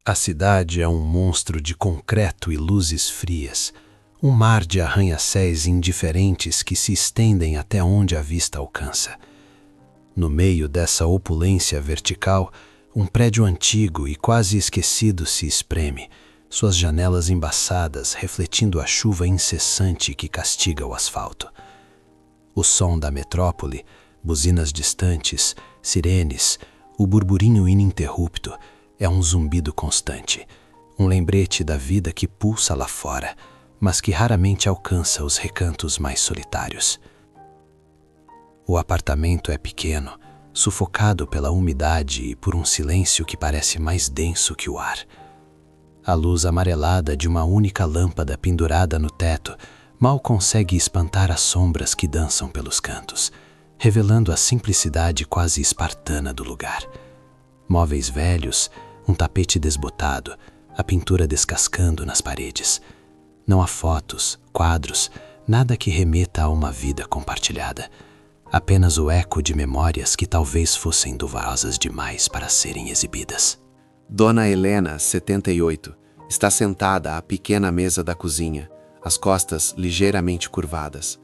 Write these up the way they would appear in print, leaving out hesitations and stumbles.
A cidade é um monstro de concreto e luzes frias, um mar de arranha-céus indiferentes que se estendem até onde a vista alcança. No meio dessa opulência vertical, um prédio antigo e quase esquecido se espreme, suas janelas embaçadas refletindo a chuva incessante que castiga o asfalto. O som da metrópole, buzinas distantes, sirenes, o burburinho ininterrupto, é um zumbido constante, um lembrete da vida que pulsa lá fora, mas que raramente alcança os recantos mais solitários. O apartamento é pequeno, sufocado pela umidade e por um silêncio que parece mais denso que o ar. A luz amarelada de uma única lâmpada pendurada no teto mal consegue espantar as sombras que dançam pelos cantos, revelando a simplicidade quase espartana do lugar. Móveis velhos, um tapete desbotado, a pintura descascando nas paredes. Não há fotos, quadros, nada que remeta a uma vida compartilhada. Apenas o eco de memórias que talvez fossem duvidosas demais para serem exibidas. Dona Helena, 78, está sentada à pequena mesa da cozinha, as costas ligeiramente curvadas.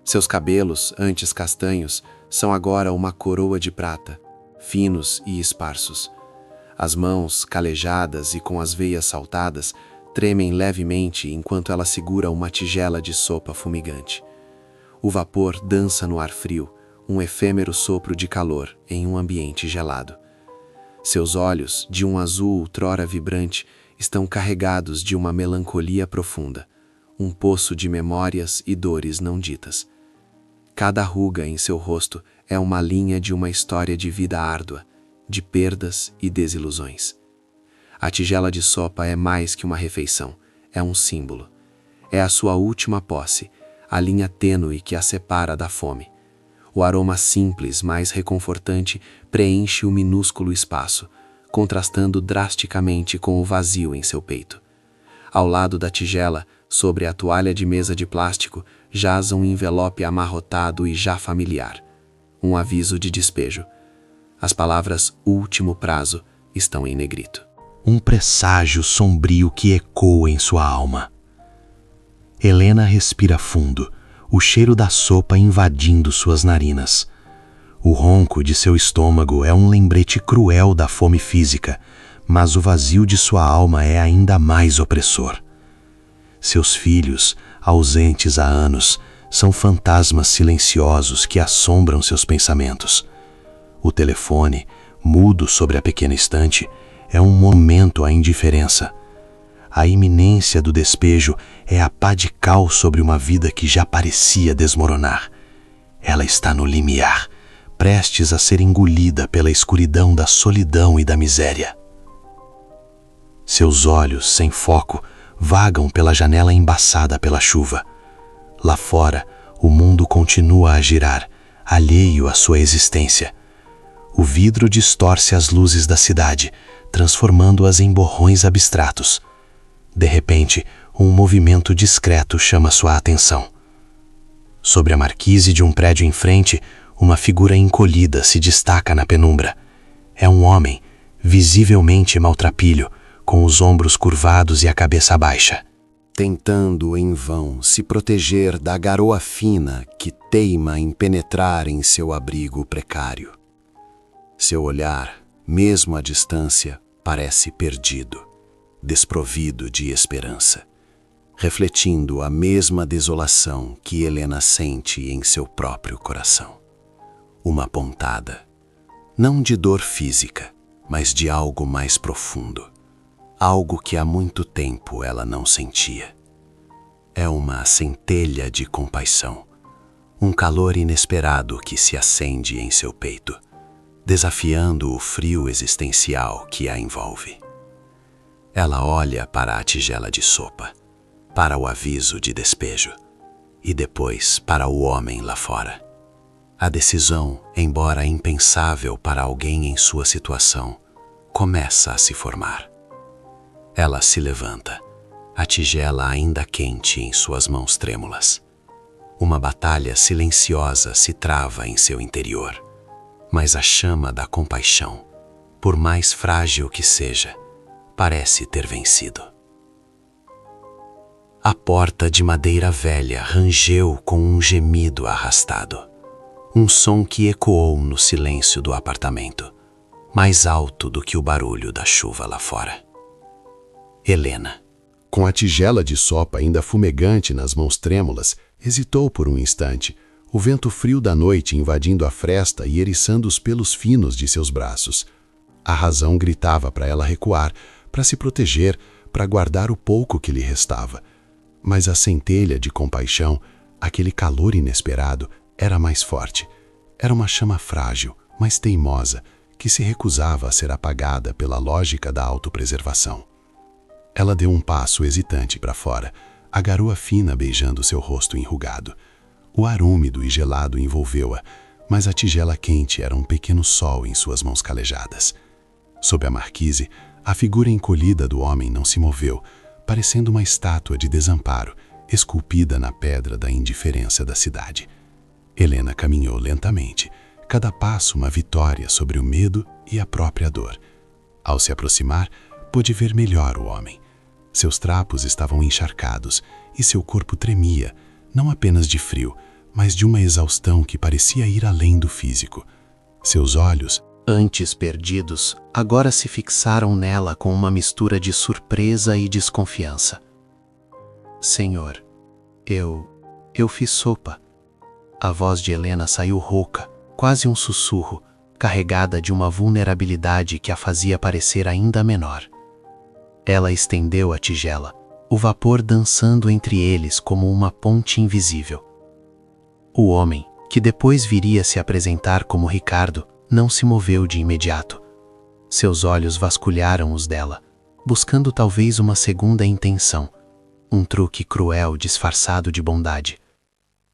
Seus cabelos, antes castanhos, são agora uma coroa de prata, finos e esparsos. As mãos, calejadas e com as veias saltadas, tremem levemente enquanto ela segura uma tigela de sopa fumegante. O vapor dança no ar frio, um efêmero sopro de calor em um ambiente gelado. Seus olhos, de um azul outrora vibrante, estão carregados de uma melancolia profunda, um poço de memórias e dores não ditas. Cada ruga em seu rosto é uma linha de uma história de vida árdua, de perdas e desilusões. A tigela de sopa é mais que uma refeição, é um símbolo. É a sua última posse, a linha tênue que a separa da fome. O aroma simples, mais reconfortante, preenche o minúsculo espaço, contrastando drasticamente com o vazio em seu peito. Ao lado da tigela, sobre a toalha de mesa de plástico, jaz um envelope amarrotado e já familiar. Um aviso de despejo. As palavras último prazo estão em negrito. Um presságio sombrio que ecoa em sua alma. Helena respira fundo, o cheiro da sopa invadindo suas narinas. O ronco de seu estômago é um lembrete cruel da fome física, mas o vazio de sua alma é ainda mais opressor. Seus filhos, ausentes há anos, são fantasmas silenciosos que assombram seus pensamentos. O telefone, mudo sobre a pequena estante, é um monumento à indiferença. A iminência do despejo é a pá de cal sobre uma vida que já parecia desmoronar. Ela está no limiar, prestes a ser engolida pela escuridão da solidão e da miséria. Seus olhos, sem foco, vagam pela janela embaçada pela chuva. Lá fora, o mundo continua a girar, alheio à sua existência. O vidro distorce as luzes da cidade, transformando-as em borrões abstratos. De repente, um movimento discreto chama sua atenção. Sobre a marquise de um prédio em frente, uma figura encolhida se destaca na penumbra. É um homem, visivelmente maltrapilho, com os ombros curvados e a cabeça baixa. Tentando em vão se proteger da garoa fina que teima em penetrar em seu abrigo precário. Seu olhar, mesmo à distância, parece perdido, desprovido de esperança, refletindo a mesma desolação que Helena sente em seu próprio coração. Uma pontada, não de dor física, mas de algo mais profundo, algo que há muito tempo ela não sentia. É uma centelha de compaixão, um calor inesperado que se acende em seu peito, desafiando o frio existencial que a envolve. Ela olha para a tigela de sopa, para o aviso de despejo, e depois para o homem lá fora. A decisão, embora impensável para alguém em sua situação, começa a se formar. Ela se levanta, a tigela ainda quente em suas mãos trêmulas. Uma batalha silenciosa se trava em seu interior, mas a chama da compaixão, por mais frágil que seja, parece ter vencido. A porta de madeira velha rangeu com um gemido arrastado, um som que ecoou no silêncio do apartamento, mais alto do que o barulho da chuva lá fora. Helena, com a tigela de sopa ainda fumegante nas mãos trêmulas, hesitou por um instante, o vento frio da noite invadindo a fresta e eriçando os pelos finos de seus braços. A razão gritava para ela recuar, para se proteger, para guardar o pouco que lhe restava. Mas a centelha de compaixão, aquele calor inesperado, era mais forte. Era uma chama frágil, mas teimosa, que se recusava a ser apagada pela lógica da autopreservação. Ela deu um passo hesitante para fora, a garoa fina beijando seu rosto enrugado. O ar úmido e gelado envolveu-a, mas a tigela quente era um pequeno sol em suas mãos calejadas. Sob a marquise, a figura encolhida do homem não se moveu, parecendo uma estátua de desamparo, esculpida na pedra da indiferença da cidade. Helena caminhou lentamente, cada passo uma vitória sobre o medo e a própria dor. Ao se aproximar, pôde ver melhor o homem. Seus trapos estavam encharcados e seu corpo tremia, não apenas de frio, mas de uma exaustão que parecia ir além do físico. Seus olhos, antes perdidos, agora se fixaram nela com uma mistura de surpresa e desconfiança. Senhor, eu fiz sopa. A voz de Helena saiu rouca, quase um sussurro, carregada de uma vulnerabilidade que a fazia parecer ainda menor. Ela estendeu a tigela, o vapor dançando entre eles como uma ponte invisível. O homem, que depois viria se apresentar como Ricardo, não se moveu de imediato. Seus olhos vasculharam os dela, buscando talvez uma segunda intenção, um truque cruel disfarçado de bondade.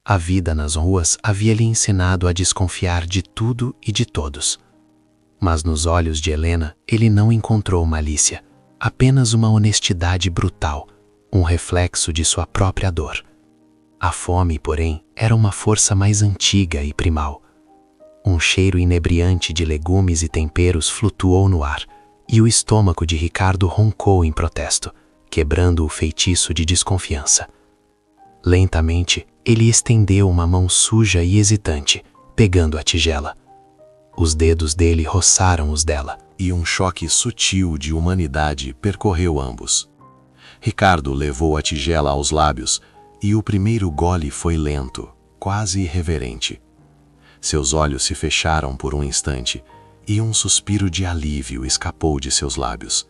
A vida nas ruas havia lhe ensinado a desconfiar de tudo e de todos. Mas nos olhos de Helena ele não encontrou malícia, apenas uma honestidade brutal, um reflexo de sua própria dor. A fome, porém, era uma força mais antiga e primal. Um cheiro inebriante de legumes e temperos flutuou no ar, e o estômago de Ricardo roncou em protesto, quebrando o feitiço de desconfiança. Lentamente, ele estendeu uma mão suja e hesitante, pegando a tigela. Os dedos dele roçaram os dela, E um choque sutil de humanidade percorreu ambos. Ricardo levou a tigela aos lábios, e o primeiro gole foi lento, quase irreverente. Seus olhos se fecharam por um instante, e um suspiro de alívio escapou de seus lábios.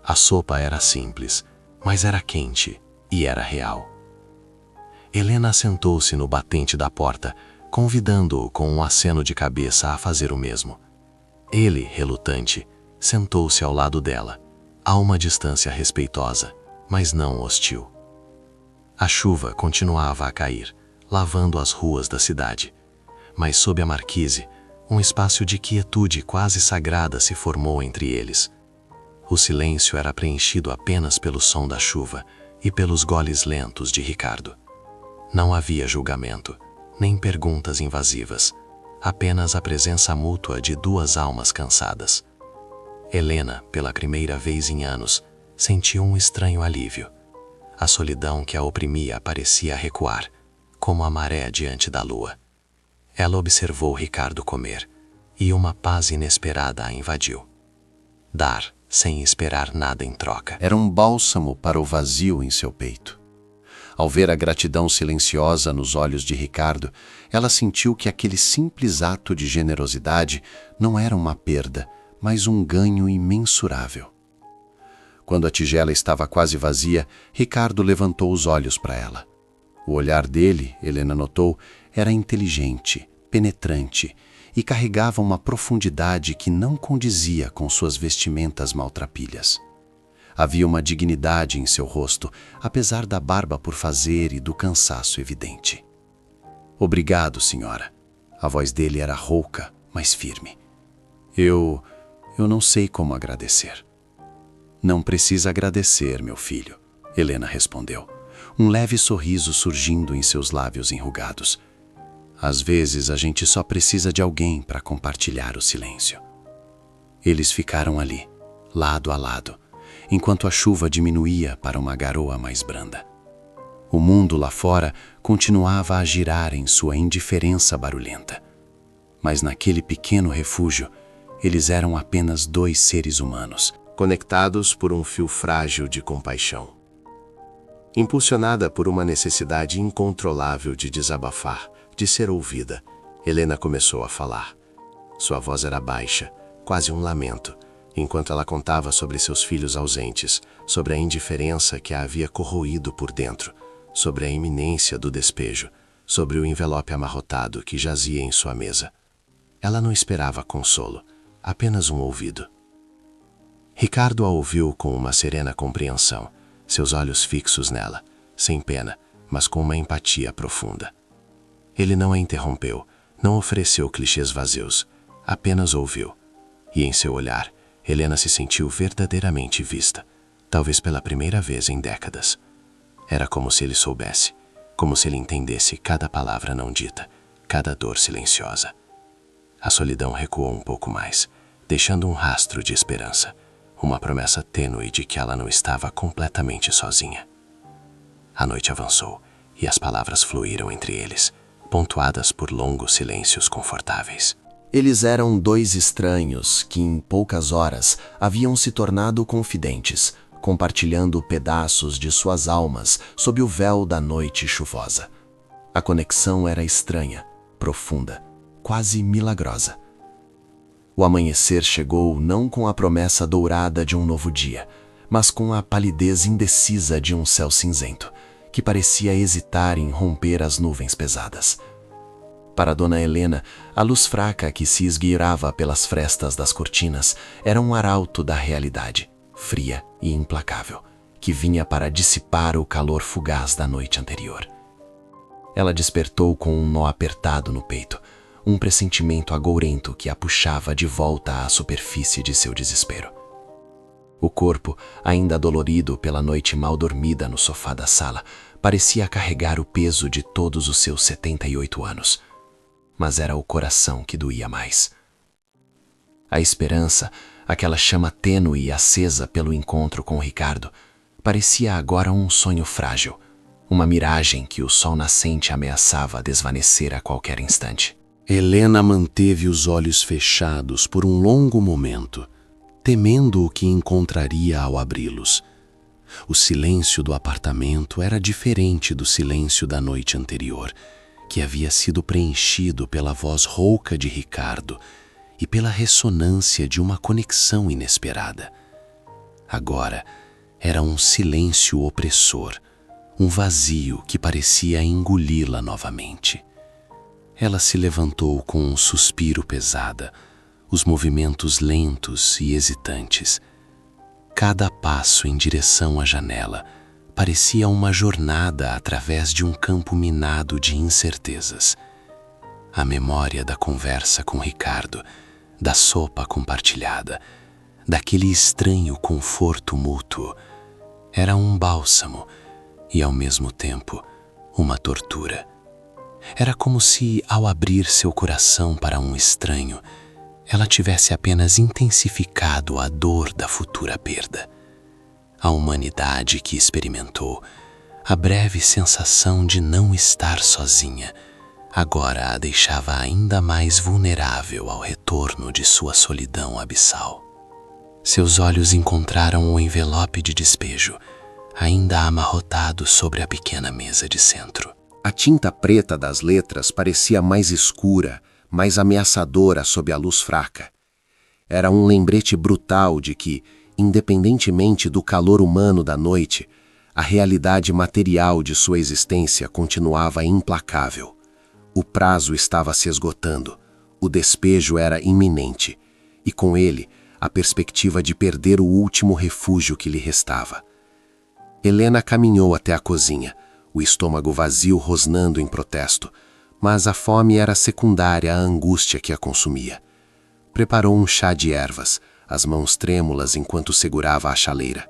A sopa era simples, mas era quente e era real. Helena sentou-se no batente da porta, convidando-o com um aceno de cabeça a fazer o mesmo. Ele, relutante, sentou-se ao lado dela, a uma distância respeitosa, mas não hostil. A chuva continuava a cair, lavando as ruas da cidade, mas sob a marquise, um espaço de quietude quase sagrada se formou entre eles. O silêncio era preenchido apenas pelo som da chuva e pelos goles lentos de Ricardo. Não havia julgamento, nem perguntas invasivas, apenas a presença mútua de duas almas cansadas. Helena, pela primeira vez em anos, sentiu um estranho alívio. A solidão que a oprimia parecia recuar, como a maré diante da lua. Ela observou Ricardo comer, e uma paz inesperada a invadiu. Dar, sem esperar nada em troca, era um bálsamo para o vazio em seu peito. Ao ver a gratidão silenciosa nos olhos de Ricardo, ela sentiu que aquele simples ato de generosidade não era uma perda, mas um ganho imensurável. Quando a tigela estava quase vazia, Ricardo levantou os olhos para ela. O olhar dele, Helena notou, era inteligente, penetrante e carregava uma profundidade que não condizia com suas vestimentas maltrapilhas. Havia uma dignidade em seu rosto, apesar da barba por fazer e do cansaço evidente. "Obrigado, senhora." A voz dele era rouca, mas firme. Eu não sei como agradecer." "Não precisa agradecer, meu filho," Helena respondeu, um leve sorriso surgindo em seus lábios enrugados. "Às vezes a gente só precisa de alguém para compartilhar o silêncio." Eles ficaram ali, lado a lado. enquanto a chuva diminuía para uma garoa mais branda. O mundo lá fora continuava a girar em sua indiferença barulhenta. Mas naquele pequeno refúgio, eles eram apenas 2 seres humanos, conectados por um fio frágil de compaixão. Impulsionada por uma necessidade incontrolável de desabafar, de ser ouvida, Helena começou a falar. Sua voz era baixa, quase um lamento, enquanto ela contava sobre seus filhos ausentes, sobre a indiferença que a havia corroído por dentro, sobre a iminência do despejo, sobre o envelope amarrotado que jazia em sua mesa. Ela não esperava consolo, apenas um ouvido. Ricardo a ouviu com uma serena compreensão, seus olhos fixos nela, sem pena, mas com uma empatia profunda. Ele não a interrompeu, não ofereceu clichês vazios, apenas ouviu. E em seu olhar, Helena se sentiu verdadeiramente vista, talvez pela primeira vez em décadas. Era como se ele soubesse, como se ele entendesse cada palavra não dita, cada dor silenciosa. A solidão recuou um pouco mais, deixando um rastro de esperança, uma promessa tênue de que ela não estava completamente sozinha. A noite avançou e as palavras fluíram entre eles, pontuadas por longos silêncios confortáveis. Eles eram 2 estranhos que, em poucas horas, haviam se tornado confidentes, compartilhando pedaços de suas almas sob o véu da noite chuvosa. A conexão era estranha, profunda, quase milagrosa. O amanhecer chegou não com a promessa dourada de um novo dia, mas com a palidez indecisa de um céu cinzento, que parecia hesitar em romper as nuvens pesadas. Para Dona Helena, a luz fraca que se esgueirava pelas frestas das cortinas era um arauto da realidade, fria e implacável, que vinha para dissipar o calor fugaz da noite anterior. Ela despertou com um nó apertado no peito, um pressentimento agourento que a puxava de volta à superfície de seu desespero. O corpo, ainda dolorido pela noite mal dormida no sofá da sala, parecia carregar o peso de todos os seus 78 anos. Mas era o coração que doía mais. A esperança, aquela chama tênue e acesa pelo encontro com Ricardo, parecia agora um sonho frágil, uma miragem que o sol nascente ameaçava desvanecer a qualquer instante. Helena manteve os olhos fechados por um longo momento, temendo o que encontraria ao abri-los. O silêncio do apartamento era diferente do silêncio da noite anterior, que havia sido preenchido pela voz rouca de Ricardo e pela ressonância de uma conexão inesperada. Agora era um silêncio opressor, um vazio que parecia engoli-la novamente. Ela se levantou com um suspiro pesada, os movimentos lentos e hesitantes. Cada passo em direção à janela parecia uma jornada através de um campo minado de incertezas. A memória da conversa com Ricardo, da sopa compartilhada, daquele estranho conforto mútuo, era um bálsamo e, ao mesmo tempo, uma tortura. Era como se, ao abrir seu coração para um estranho, ela tivesse apenas intensificado a dor da futura perda. A humanidade que experimentou, a breve sensação de não estar sozinha, agora a deixava ainda mais vulnerável ao retorno de sua solidão abissal. Seus olhos encontraram o envelope de despejo, ainda amarrotado sobre a pequena mesa de centro. A tinta preta das letras parecia mais escura, mais ameaçadora sob a luz fraca. Era um lembrete brutal de que, independentemente do calor humano da noite, a realidade material de sua existência continuava implacável. O prazo estava se esgotando, o despejo era iminente, e com ele, a perspectiva de perder o último refúgio que lhe restava. Helena caminhou até a cozinha, o estômago vazio rosnando em protesto, mas a fome era secundária à angústia que a consumia. Preparou um chá de ervas, as mãos trêmulas enquanto segurava a chaleira.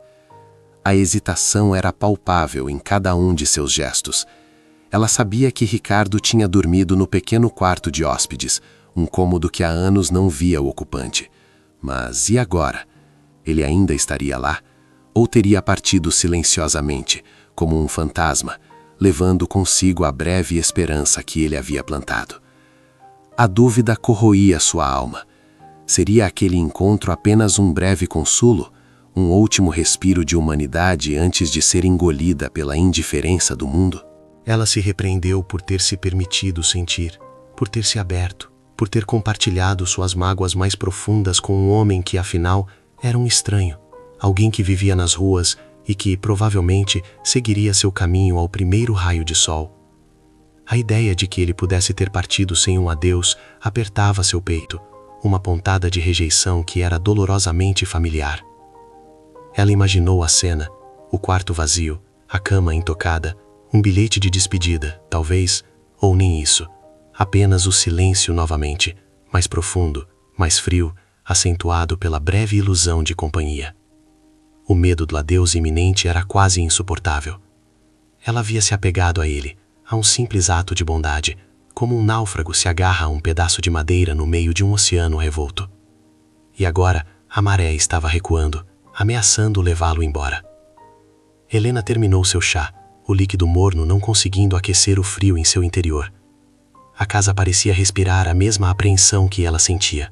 A hesitação era palpável em cada um de seus gestos. Ela sabia que Ricardo tinha dormido no pequeno quarto de hóspedes, um cômodo que há anos não via o ocupante. Mas e agora? Ele ainda estaria lá? ou teria partido silenciosamente, como um fantasma, levando consigo a breve esperança que ele havia plantado. A dúvida corroía sua alma. Seria aquele encontro apenas um breve consolo, um último respiro de humanidade antes de ser engolida pela indiferença do mundo? Ela se repreendeu por ter se permitido sentir, por ter se aberto, por ter compartilhado suas mágoas mais profundas com um homem que, afinal, era um estranho, alguém que vivia nas ruas e que, provavelmente, seguiria seu caminho ao primeiro raio de sol. A ideia de que ele pudesse ter partido sem um adeus apertava seu peito, uma pontada de rejeição que era dolorosamente familiar. Ela imaginou a cena, o quarto vazio, a cama intocada, um bilhete de despedida, talvez, ou nem isso. Apenas o silêncio novamente, mais profundo, mais frio, acentuado pela breve ilusão de companhia. O medo do adeus iminente era quase insuportável. Ela havia se apegado a ele, a um simples ato de bondade, como um náufrago se agarra a um pedaço de madeira no meio de um oceano revolto. E agora a maré estava recuando, ameaçando levá-lo embora. Helena terminou seu chá, o líquido morno não conseguindo aquecer o frio em seu interior. A casa parecia respirar a mesma apreensão que ela sentia.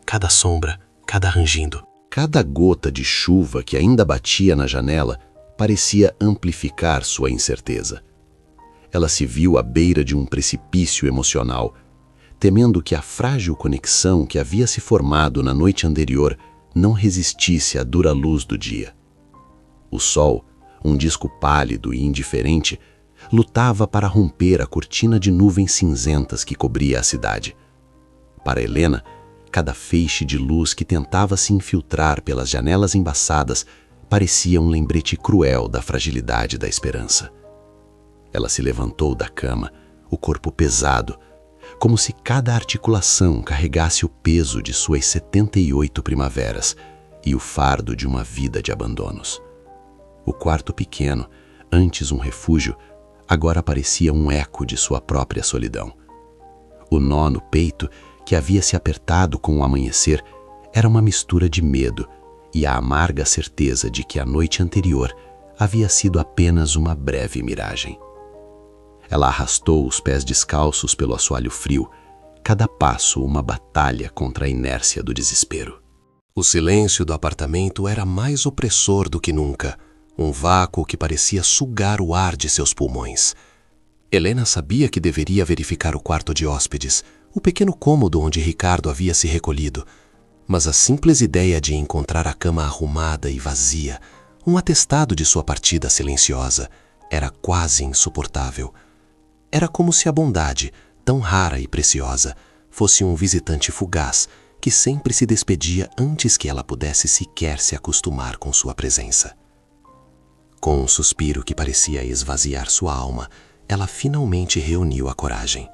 Cada sombra, cada rangindo. Cada gota de chuva que ainda batia na janela parecia amplificar sua incerteza. Ela se viu à beira de um precipício emocional, temendo que a frágil conexão que havia se formado na noite anterior não resistisse à dura luz do dia. O sol, um disco pálido e indiferente, lutava para romper a cortina de nuvens cinzentas que cobria a cidade. Para Helena, cada feixe de luz que tentava se infiltrar pelas janelas embaçadas parecia um lembrete cruel da fragilidade da esperança. Ela se levantou da cama, o corpo pesado, como se cada articulação carregasse o peso de suas 78 primaveras e o fardo de uma vida de abandonos. O quarto pequeno, antes um refúgio, agora parecia um eco de sua própria solidão. O nó no peito, que havia se apertado com o amanhecer, era uma mistura de medo e a amarga certeza de que a noite anterior havia sido apenas uma breve miragem. Ela arrastou os pés descalços pelo assoalho frio, cada passo uma batalha contra a inércia do desespero. O silêncio do apartamento era mais opressor do que nunca, um vácuo que parecia sugar o ar de seus pulmões. Helena sabia que deveria verificar o quarto de hóspedes, o pequeno cômodo onde Ricardo havia se recolhido, mas a simples ideia de encontrar a cama arrumada e vazia, um atestado de sua partida silenciosa, era quase insuportável. Era como se a bondade, tão rara e preciosa, fosse um visitante fugaz que sempre se despedia antes que ela pudesse sequer se acostumar com sua presença. Com um suspiro que parecia esvaziar sua alma, ela finalmente reuniu a coragem.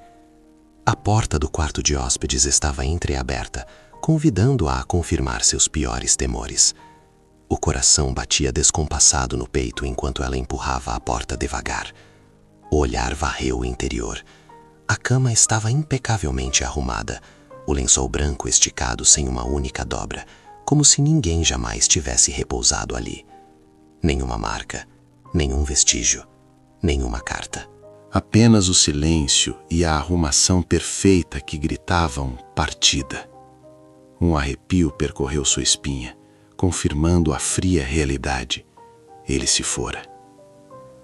A porta do quarto de hóspedes estava entreaberta, convidando-a a confirmar seus piores temores. O coração batia descompassado no peito enquanto ela empurrava a porta devagar. O olhar varreu o interior. A cama estava impecavelmente arrumada, o lençol branco esticado sem uma única dobra, como se ninguém jamais tivesse repousado ali. Nenhuma marca, nenhum vestígio, nenhuma carta. Apenas o silêncio e a arrumação perfeita que gritavam partida. Um arrepio percorreu sua espinha, confirmando a fria realidade. Ele se fora.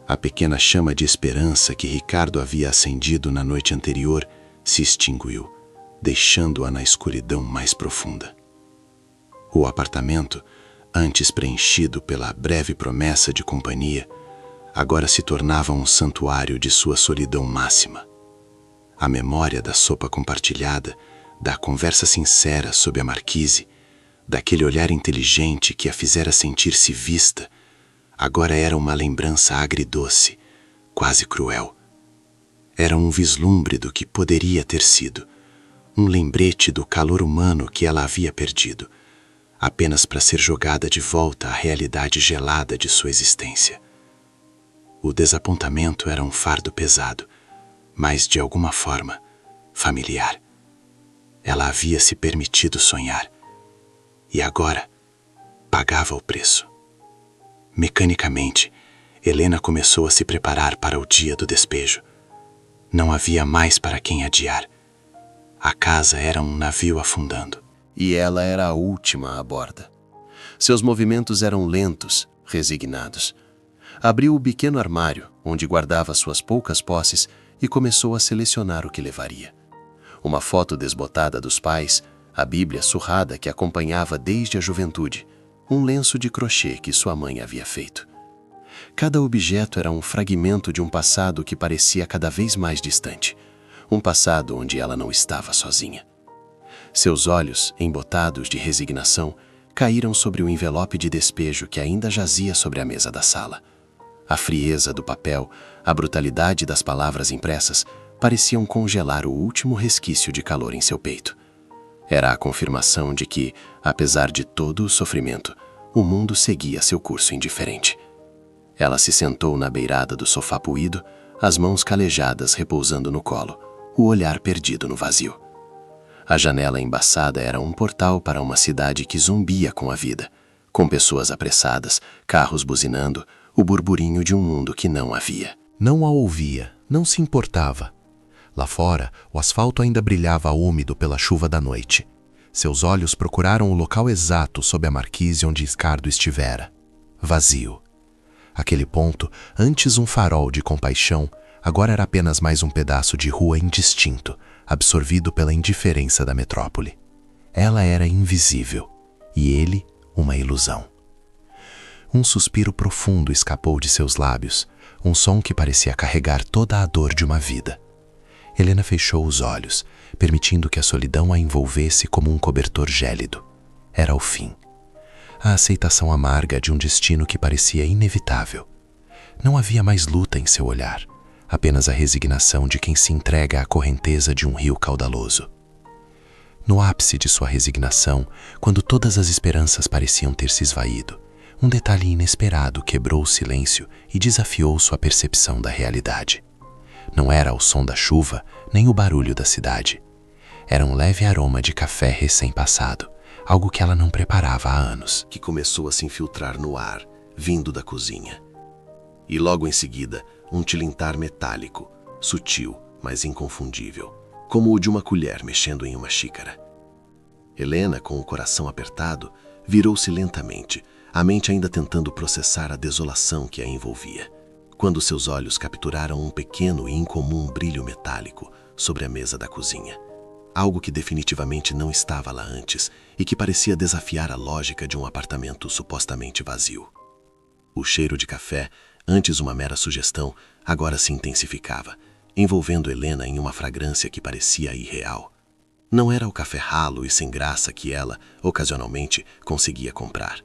A pequena chama de esperança que Ricardo havia acendido na noite anterior se extinguiu, deixando-a na escuridão mais profunda. O apartamento, antes preenchido pela breve promessa de companhia, agora se tornava um santuário de sua solidão máxima. A memória da sopa compartilhada, da conversa sincera sob a marquise, daquele olhar inteligente que a fizera sentir-se vista, agora era uma lembrança agridoce, quase cruel. Era um vislumbre do que poderia ter sido, um lembrete do calor humano que ela havia perdido, apenas para ser jogada de volta à realidade gelada de sua existência. O desapontamento era um fardo pesado, mas de alguma forma familiar. Ela havia se permitido sonhar, e agora pagava o preço. Mecanicamente, Helena começou a se preparar para o dia do despejo. Não havia mais para quem adiar. A casa era um navio afundando. E ela era a última à borda. Seus movimentos eram lentos, resignados. Abriu o pequeno armário, onde guardava suas poucas posses, e começou a selecionar o que levaria. Uma foto desbotada dos pais, a Bíblia surrada que acompanhava desde a juventude, um lenço de crochê que sua mãe havia feito. Cada objeto era um fragmento de um passado que parecia cada vez mais distante, um passado onde ela não estava sozinha. Seus olhos, embotados de resignação, caíram sobre o envelope de despejo que ainda jazia sobre a mesa da sala. A frieza do papel, a brutalidade das palavras impressas pareciam congelar o último resquício de calor em seu peito. Era a confirmação de que, apesar de todo o sofrimento, o mundo seguia seu curso indiferente. Ela se sentou na beirada do sofá poído, as mãos calejadas repousando no colo, o olhar perdido no vazio. A janela embaçada era um portal para uma cidade que zumbia com a vida, com pessoas apressadas, carros buzinando, o burburinho de um mundo que não havia. Não a ouvia, não se importava. Lá fora, o asfalto ainda brilhava úmido pela chuva da noite. Seus olhos procuraram o local exato sob a marquise onde Ricardo estivera. Vazio. Aquele ponto, antes um farol de compaixão, agora era apenas mais um pedaço de rua indistinto, absorvido pela indiferença da metrópole. Ela era invisível, e ele uma ilusão. Um suspiro profundo escapou de seus lábios, um som que parecia carregar toda a dor de uma vida. Helena fechou os olhos, permitindo que a solidão a envolvesse como um cobertor gélido. Era o fim. A aceitação amarga de um destino que parecia inevitável. Não havia mais luta em seu olhar, apenas a resignação de quem se entrega à correnteza de um rio caudaloso. No ápice de sua resignação, quando todas as esperanças pareciam ter se esvaído, um detalhe inesperado quebrou o silêncio e desafiou sua percepção da realidade. Não era o som da chuva, nem o barulho da cidade. Era um leve aroma de café recém-passado, algo que ela não preparava há anos. Que começou a se infiltrar no ar, vindo da cozinha. E logo em seguida, um tilintar metálico, sutil, mas inconfundível, como o de uma colher mexendo em uma xícara. Helena, com o coração apertado, virou-se lentamente, a mente ainda tentando processar a desolação que a envolvia, quando seus olhos capturaram um pequeno e incomum brilho metálico sobre a mesa da cozinha. Algo que definitivamente não estava lá antes e que parecia desafiar a lógica de um apartamento supostamente vazio. O cheiro de café, antes uma mera sugestão, agora se intensificava, envolvendo Helena em uma fragrância que parecia irreal. Não era o café ralo e sem graça que ela, ocasionalmente, conseguia comprar.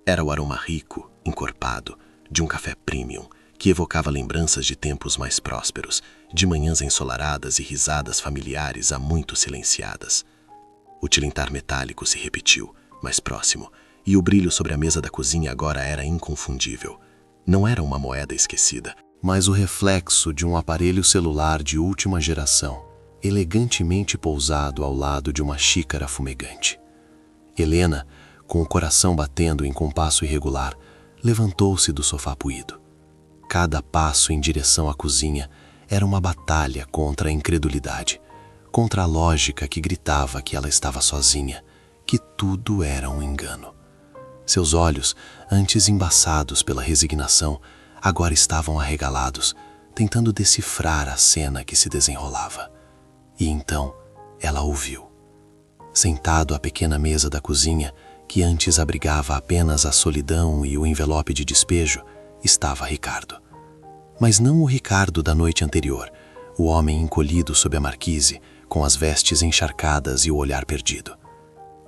Era o aroma rico, encorpado, de um café premium, que evocava lembranças de tempos mais prósperos, de manhãs ensolaradas e risadas familiares há muito silenciadas. O tilintar metálico se repetiu, mais próximo, e o brilho sobre a mesa da cozinha agora era inconfundível. Não era uma moeda esquecida, mas o reflexo de um aparelho celular de última geração, elegantemente pousado ao lado de uma xícara fumegante. Helena, com o coração batendo em compasso irregular, levantou-se do sofá poído. Cada passo em direção à cozinha era uma batalha contra a incredulidade, contra a lógica que gritava que ela estava sozinha, que tudo era um engano. Seus olhos, antes embaçados pela resignação, agora estavam arregalados, tentando decifrar a cena que se desenrolava. E então ela ouviu. Sentado à pequena mesa da cozinha, que antes abrigava apenas a solidão e o envelope de despejo, estava Ricardo. Mas não o Ricardo da noite anterior, o homem encolhido sob a marquise, com as vestes encharcadas e o olhar perdido.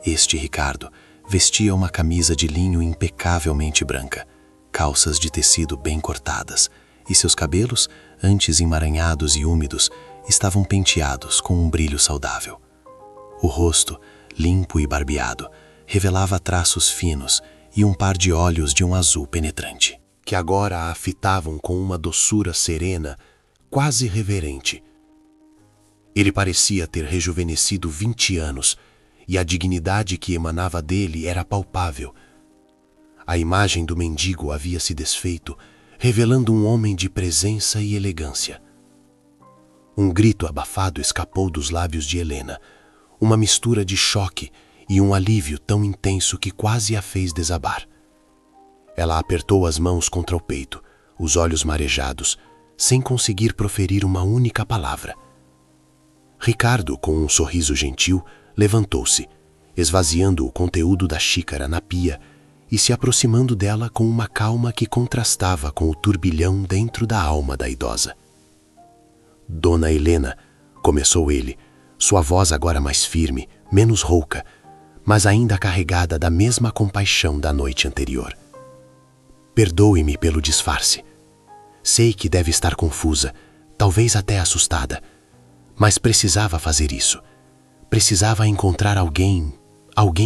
Este Ricardo vestia uma camisa de linho impecavelmente branca, calças de tecido bem cortadas, e seus cabelos, antes emaranhados e úmidos, estavam penteados com um brilho saudável. O rosto, limpo e barbeado, revelava traços finos e um par de olhos de um azul penetrante, que agora a fitavam com uma doçura serena, quase reverente. Ele parecia ter rejuvenescido 20 anos, e a dignidade que emanava dele era palpável. A imagem do mendigo havia se desfeito, revelando um homem de presença e elegância. Um grito abafado escapou dos lábios de Helena, uma mistura de choque e um alívio tão intenso que quase a fez desabar. Ela apertou as mãos contra o peito, os olhos marejados, sem conseguir proferir uma única palavra. Ricardo, com um sorriso gentil, levantou-se, esvaziando o conteúdo da xícara na pia e se aproximando dela com uma calma que contrastava com o turbilhão dentro da alma da idosa. Dona Helena, começou ele, sua voz agora mais firme, menos rouca, mas ainda carregada da mesma compaixão da noite anterior. Perdoe-me pelo disfarce. Sei que deve estar confusa, talvez até assustada, mas precisava fazer isso. Precisava encontrar alguém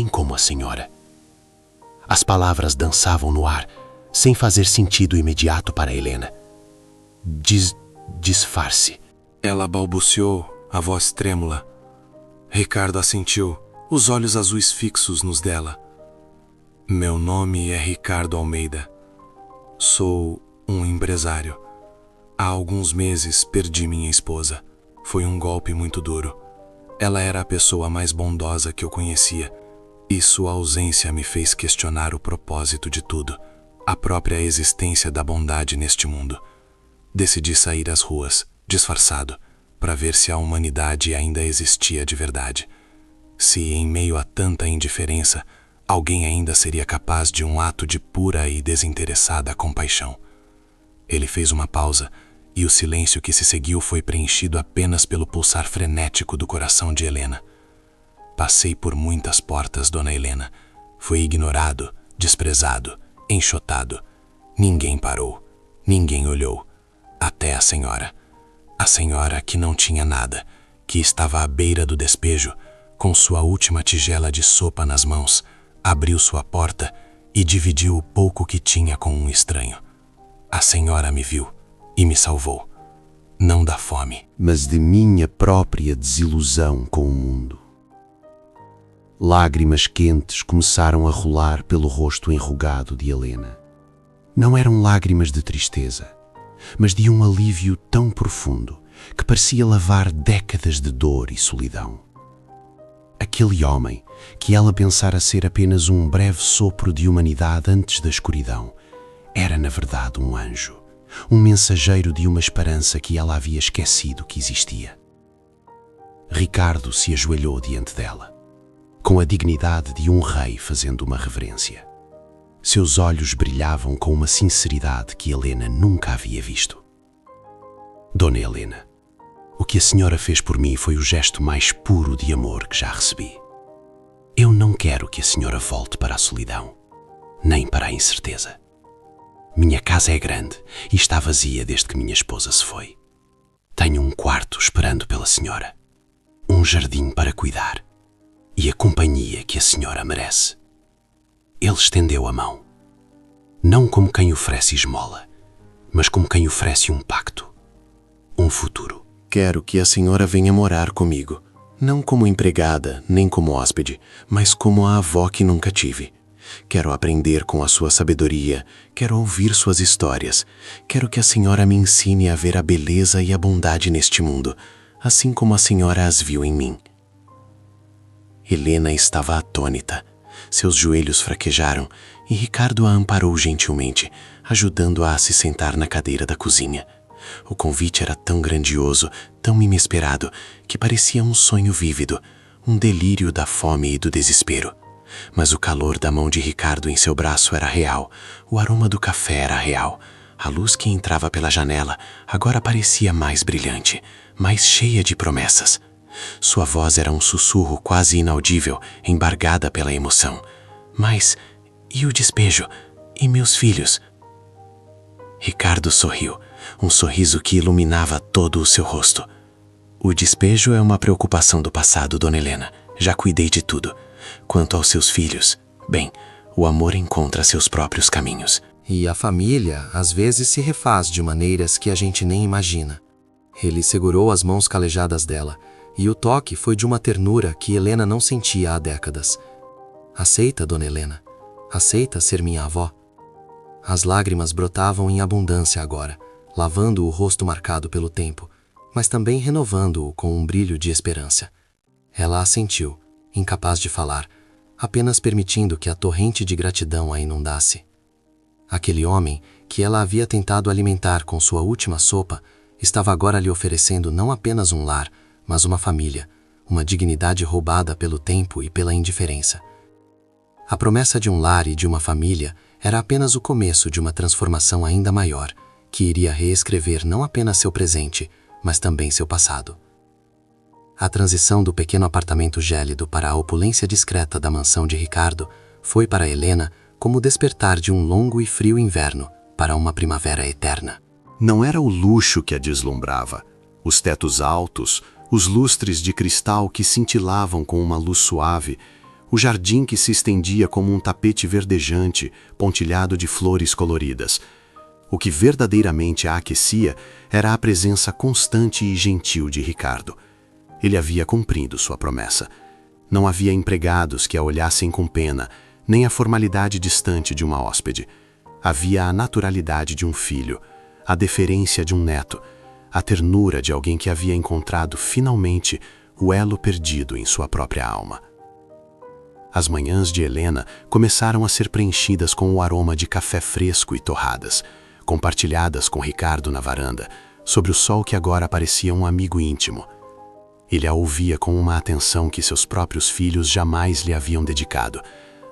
como a senhora. As palavras dançavam no ar, sem fazer sentido imediato para Helena. Disfarce. Ela balbuciou, a voz trêmula. Ricardo assentiu, os olhos azuis fixos nos dela. Meu nome é Ricardo Almeida. Sou um empresário. Há alguns meses perdi minha esposa. Foi um golpe muito duro. Ela era a pessoa mais bondosa que eu conhecia, e sua ausência me fez questionar o propósito de tudo, a própria existência da bondade neste mundo. Decidi sair às ruas, disfarçado, para ver se a humanidade ainda existia de verdade. Se, em meio a tanta indiferença, alguém ainda seria capaz de um ato de pura e desinteressada compaixão. Ele fez uma pausa, e o silêncio que se seguiu foi preenchido apenas pelo pulsar frenético do coração de Helena. Passei por muitas portas, Dona Helena. Fui ignorado, desprezado, enxotado. Ninguém parou, ninguém olhou. Até a senhora. A senhora que não tinha nada, que estava à beira do despejo, com sua última tigela de sopa nas mãos, abriu sua porta e dividiu o pouco que tinha com um estranho. A senhora me viu e me salvou. Não da fome, mas de minha própria desilusão com o mundo. Lágrimas quentes começaram a rolar pelo rosto enrugado de Helena. Não eram lágrimas de tristeza, mas de um alívio tão profundo que parecia lavar décadas de dor e solidão. Aquele homem, que ela pensara ser apenas um breve sopro de humanidade antes da escuridão, era na verdade um anjo, um mensageiro de uma esperança que ela havia esquecido que existia. Ricardo se ajoelhou diante dela, com a dignidade de um rei fazendo uma reverência. Seus olhos brilhavam com uma sinceridade que Helena nunca havia visto. Dona Helena, o que a senhora fez por mim foi o gesto mais puro de amor que já recebi. Eu não quero que a senhora volte para a solidão, nem para a incerteza. Minha casa é grande e está vazia desde que minha esposa se foi. Tenho um quarto esperando pela senhora, um jardim para cuidar e a companhia que a senhora merece. Ele estendeu a mão, não como quem oferece esmola, mas como quem oferece um pacto, um futuro. Quero que a senhora venha morar comigo, não como empregada, nem como hóspede, mas como a avó que nunca tive. Quero aprender com a sua sabedoria, quero ouvir suas histórias, quero que a senhora me ensine a ver a beleza e a bondade neste mundo, assim como a senhora as viu em mim. Helena estava atônita. Seus joelhos fraquejaram e Ricardo a amparou gentilmente, ajudando-a a se sentar na cadeira da cozinha. O convite era tão grandioso, tão inesperado, que parecia um sonho vívido, um delírio da fome e do desespero. Mas o calor da mão de Ricardo em seu braço era real, o aroma do café era real. A luz que entrava pela janela agora parecia mais brilhante, mais cheia de promessas. Sua voz era um sussurro quase inaudível, embargada pela emoção. Mas, e o despejo? E meus filhos? Ricardo sorriu, um sorriso que iluminava todo o seu rosto. O despejo é uma preocupação do passado, Dona Helena. Já cuidei de tudo. Quanto aos seus filhos, bem, o amor encontra seus próprios caminhos. E a família, às vezes, se refaz de maneiras que a gente nem imagina. Ele segurou as mãos calejadas dela, e o toque foi de uma ternura que Helena não sentia há décadas. Aceita, Dona Helena. Aceita ser minha avó? As lágrimas brotavam em abundância agora, lavando o rosto marcado pelo tempo, mas também renovando-o com um brilho de esperança. Ela assentiu, incapaz de falar, apenas permitindo que a torrente de gratidão a inundasse. Aquele homem, que ela havia tentado alimentar com sua última sopa, estava agora lhe oferecendo não apenas um lar, mas uma família, uma dignidade roubada pelo tempo e pela indiferença. A promessa de um lar e de uma família era apenas o começo de uma transformação ainda maior, que iria reescrever não apenas seu presente, mas também seu passado. A transição do pequeno apartamento gélido para a opulência discreta da mansão de Ricardo foi para Helena como o despertar de um longo e frio inverno para uma primavera eterna. Não era o luxo que a deslumbrava. Os tetos altos, os lustres de cristal que cintilavam com uma luz suave, o jardim que se estendia como um tapete verdejante, pontilhado de flores coloridas. O que verdadeiramente a aquecia era a presença constante e gentil de Ricardo. Ele havia cumprido sua promessa. Não havia empregados que a olhassem com pena, nem a formalidade distante de uma hóspede. Havia a naturalidade de um filho, a deferência de um neto, a ternura de alguém que havia encontrado finalmente o elo perdido em sua própria alma. As manhãs de Helena começaram a ser preenchidas com o aroma de café fresco e torradas, compartilhadas com Ricardo na varanda, sobre o sol que agora parecia um amigo íntimo. Ele a ouvia com uma atenção que seus próprios filhos jamais lhe haviam dedicado,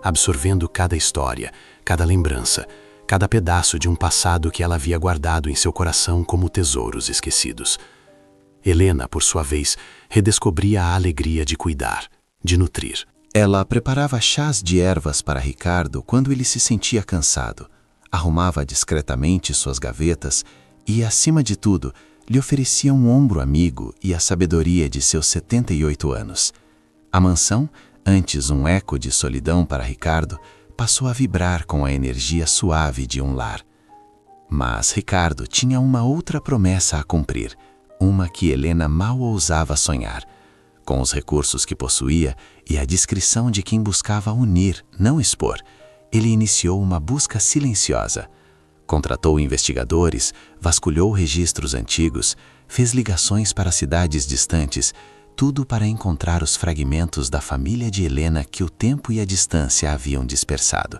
absorvendo cada história, cada lembrança, cada pedaço de um passado que ela havia guardado em seu coração como tesouros esquecidos. Helena, por sua vez, redescobria a alegria de cuidar, de nutrir. Ela preparava chás de ervas para Ricardo quando ele se sentia cansado, arrumava discretamente suas gavetas e, acima de tudo, lhe oferecia um ombro amigo e a sabedoria de seus 78 anos. A mansão, antes um eco de solidão para Ricardo, passou a vibrar com a energia suave de um lar. Mas Ricardo tinha uma outra promessa a cumprir, uma que Helena mal ousava sonhar. Com os recursos que possuía e a discrição de quem buscava unir, não expor, ele iniciou uma busca silenciosa. Contratou investigadores, vasculhou registros antigos, fez ligações para cidades distantes, tudo para encontrar os fragmentos da família de Helena que o tempo e a distância haviam dispersado.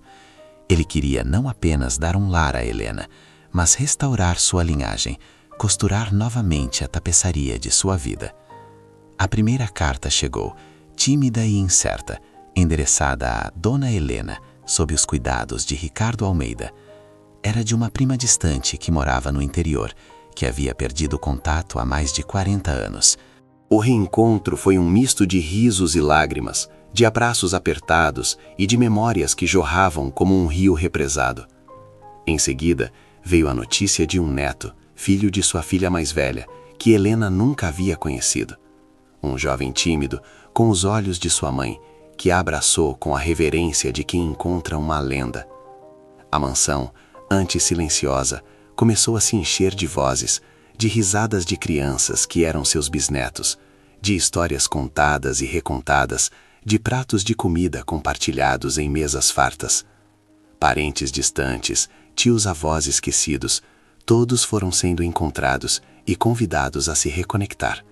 Ele queria não apenas dar um lar a Helena, mas restaurar sua linhagem, costurar novamente a tapeçaria de sua vida. A primeira carta chegou, tímida e incerta, endereçada a Dona Helena, sob os cuidados de Ricardo Almeida. Era de uma prima distante que morava no interior, que havia perdido contato há mais de 40 anos. O reencontro foi um misto de risos e lágrimas, de abraços apertados e de memórias que jorravam como um rio represado. Em seguida, veio a notícia de um neto, filho de sua filha mais velha, que Helena nunca havia conhecido. Um jovem tímido, com os olhos de sua mãe, que a abraçou com a reverência de quem encontra uma lenda. A mansão, antes silenciosa, começou a se encher de vozes, de risadas de crianças que eram seus bisnetos, de histórias contadas e recontadas, de pratos de comida compartilhados em mesas fartas. Parentes distantes, tios-avós esquecidos, todos foram sendo encontrados e convidados a se reconectar.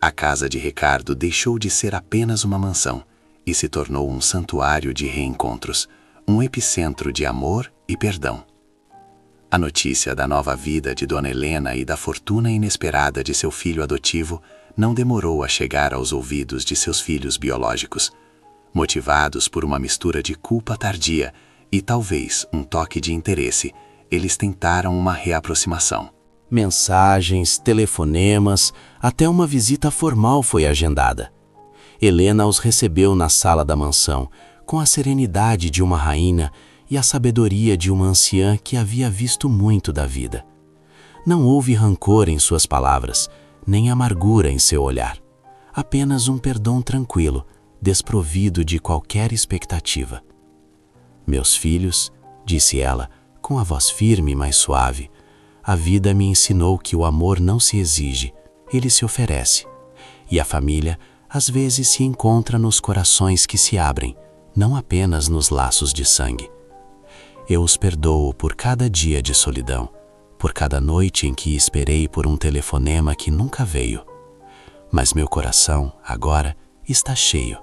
A casa de Ricardo deixou de ser apenas uma mansão e se tornou um santuário de reencontros, um epicentro de amor e perdão. A notícia da nova vida de Dona Helena e da fortuna inesperada de seu filho adotivo não demorou a chegar aos ouvidos de seus filhos biológicos. Motivados por uma mistura de culpa tardia e talvez um toque de interesse, eles tentaram uma reaproximação. Mensagens, telefonemas, até uma visita formal foi agendada. Helena os recebeu na sala da mansão, com a serenidade de uma rainha e a sabedoria de uma anciã que havia visto muito da vida. Não houve rancor em suas palavras, nem amargura em seu olhar. Apenas um perdão tranquilo, desprovido de qualquer expectativa. "Meus filhos", disse ela, com a voz firme, mas suave, "a vida me ensinou que o amor não se exige, ele se oferece. E a família, às vezes, se encontra nos corações que se abrem, não apenas nos laços de sangue. Eu os perdoo por cada dia de solidão, por cada noite em que esperei por um telefonema que nunca veio. Mas meu coração, agora, está cheio.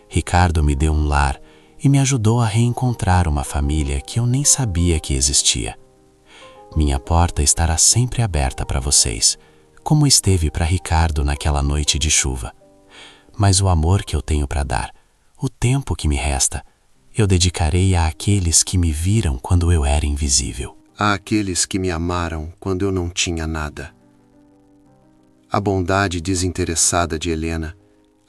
Ricardo me deu um lar e me ajudou a reencontrar uma família que eu nem sabia que existia. Minha porta estará sempre aberta para vocês, como esteve para Ricardo naquela noite de chuva. Mas o amor que eu tenho para dar, o tempo que me resta, eu dedicarei àqueles que me viram quando eu era invisível. Àqueles que me amaram quando eu não tinha nada. A bondade desinteressada de Helena,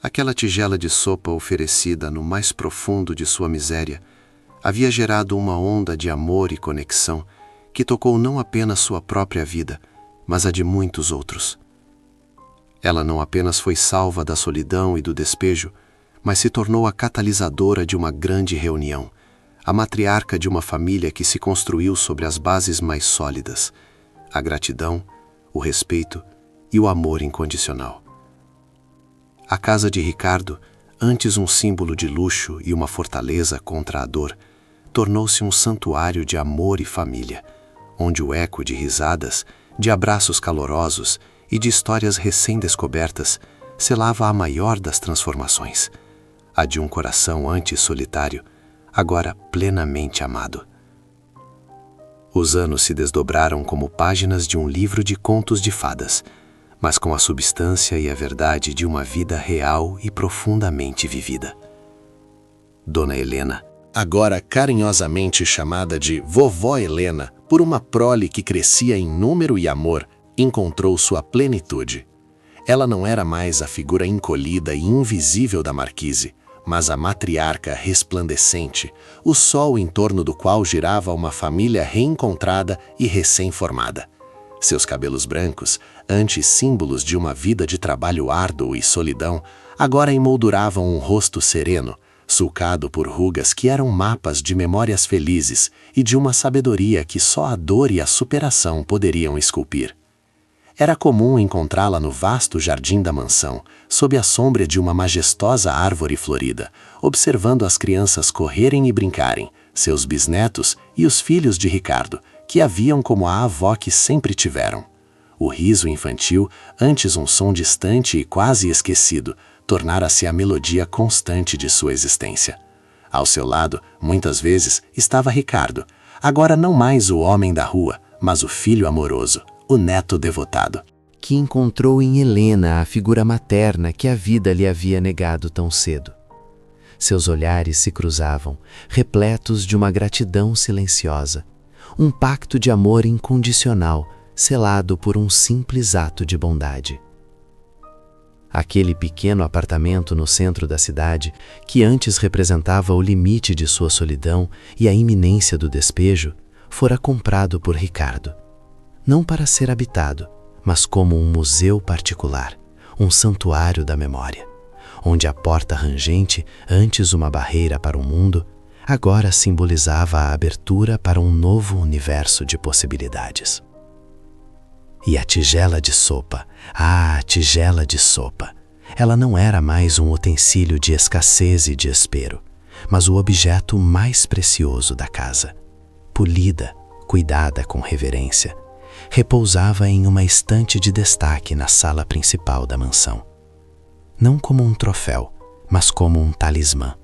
aquela tigela de sopa oferecida no mais profundo de sua miséria, havia gerado uma onda de amor e conexão que tocou não apenas sua própria vida, mas a de muitos outros. Ela não apenas foi salva da solidão e do despejo, mas se tornou a catalisadora de uma grande reunião, a matriarca de uma família que se construiu sobre as bases mais sólidas, a gratidão, o respeito e o amor incondicional. A casa de Ricardo, antes um símbolo de luxo e uma fortaleza contra a dor, tornou-se um santuário de amor e família, onde o eco de risadas, de abraços calorosos e de histórias recém-descobertas selava a maior das transformações, a de um coração antes solitário, agora plenamente amado. Os anos se desdobraram como páginas de um livro de contos de fadas, mas com a substância e a verdade de uma vida real e profundamente vivida. Dona Helena, Agora carinhosamente chamada de Vovó Helena, por uma prole que crescia em número e amor, encontrou sua plenitude. Ela não era mais a figura encolhida e invisível da marquise, mas a matriarca resplandecente, o sol em torno do qual girava uma família reencontrada e recém-formada. Seus cabelos brancos, antes símbolos de uma vida de trabalho árduo e solidão, agora emolduravam um rosto sereno, sulcado por rugas que eram mapas de memórias felizes e de uma sabedoria que só a dor e a superação poderiam esculpir. Era comum encontrá-la no vasto jardim da mansão, sob a sombra de uma majestosa árvore florida, observando as crianças correrem e brincarem, seus bisnetos e os filhos de Ricardo, que a viam como a avó que sempre tiveram. O riso infantil, antes um som distante e quase esquecido, tornara-se a melodia constante de sua existência. Ao seu lado, muitas vezes, estava Ricardo, agora não mais o homem da rua, mas o filho amoroso, o neto devotado, que encontrou em Helena a figura materna que a vida lhe havia negado tão cedo. Seus olhares se cruzavam, repletos de uma gratidão silenciosa, um pacto de amor incondicional, selado por um simples ato de bondade. Aquele pequeno apartamento no centro da cidade, que antes representava o limite de sua solidão e a iminência do despejo, fora comprado por Ricardo. Não para ser habitado, mas como um museu particular, um santuário da memória, onde a porta rangente, antes uma barreira para o mundo, agora simbolizava a abertura para um novo universo de possibilidades. E a tigela de sopa, a tigela de sopa, ela não era mais um utensílio de escassez e de espero, mas o objeto mais precioso da casa. Polida, cuidada com reverência, repousava em uma estante de destaque na sala principal da mansão. Não como um troféu, mas como um talismã,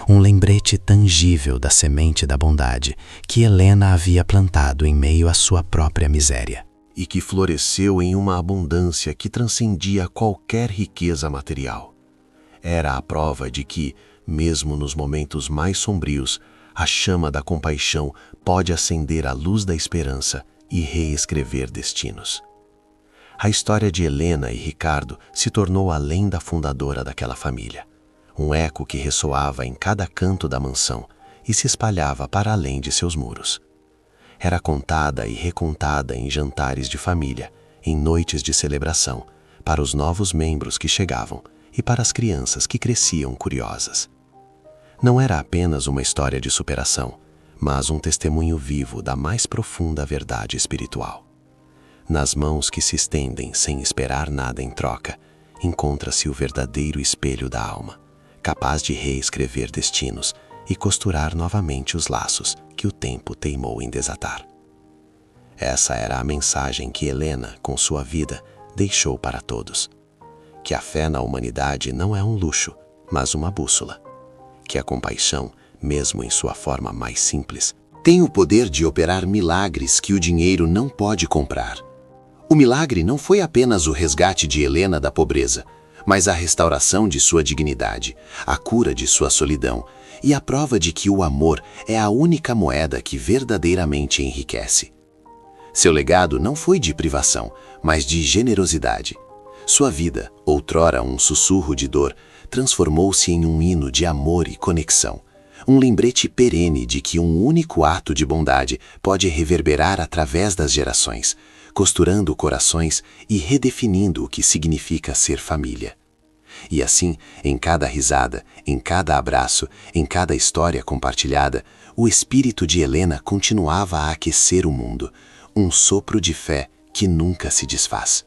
um lembrete tangível da semente da bondade que Helena havia plantado em meio à sua própria miséria. E que floresceu em uma abundância que transcendia qualquer riqueza material. Era a prova de que, mesmo nos momentos mais sombrios, a chama da compaixão pode acender a luz da esperança e reescrever destinos. A história de Helena e Ricardo se tornou a lenda fundadora daquela família, um eco que ressoava em cada canto da mansão e se espalhava para além de seus muros. Era contada e recontada em jantares de família, em noites de celebração, para os novos membros que chegavam e para as crianças que cresciam curiosas. Não era apenas uma história de superação, mas um testemunho vivo da mais profunda verdade espiritual. Nas mãos que se estendem sem esperar nada em troca, encontra-se o verdadeiro espelho da alma, capaz de reescrever destinos e costurar novamente os laços que que o tempo teimou em desatar. Essa era a mensagem que Helena, com sua vida, deixou para todos. Que a fé na humanidade não é um luxo, mas uma bússola. Que a compaixão, mesmo em sua forma mais simples, tem o poder de operar milagres que o dinheiro não pode comprar. O milagre não foi apenas o resgate de Helena da pobreza, mas a restauração de sua dignidade, a cura de sua solidão e a prova de que o amor é a única moeda que verdadeiramente enriquece. Seu legado não foi de privação, mas de generosidade. Sua vida, outrora um sussurro de dor, transformou-se em um hino de amor e conexão. Um lembrete perene de que um único ato de bondade pode reverberar através das gerações, costurando corações e redefinindo o que significa ser família. E assim, em cada risada, em cada abraço, em cada história compartilhada, o espírito de Helena continuava a aquecer o mundo, um sopro de fé que nunca se desfaz.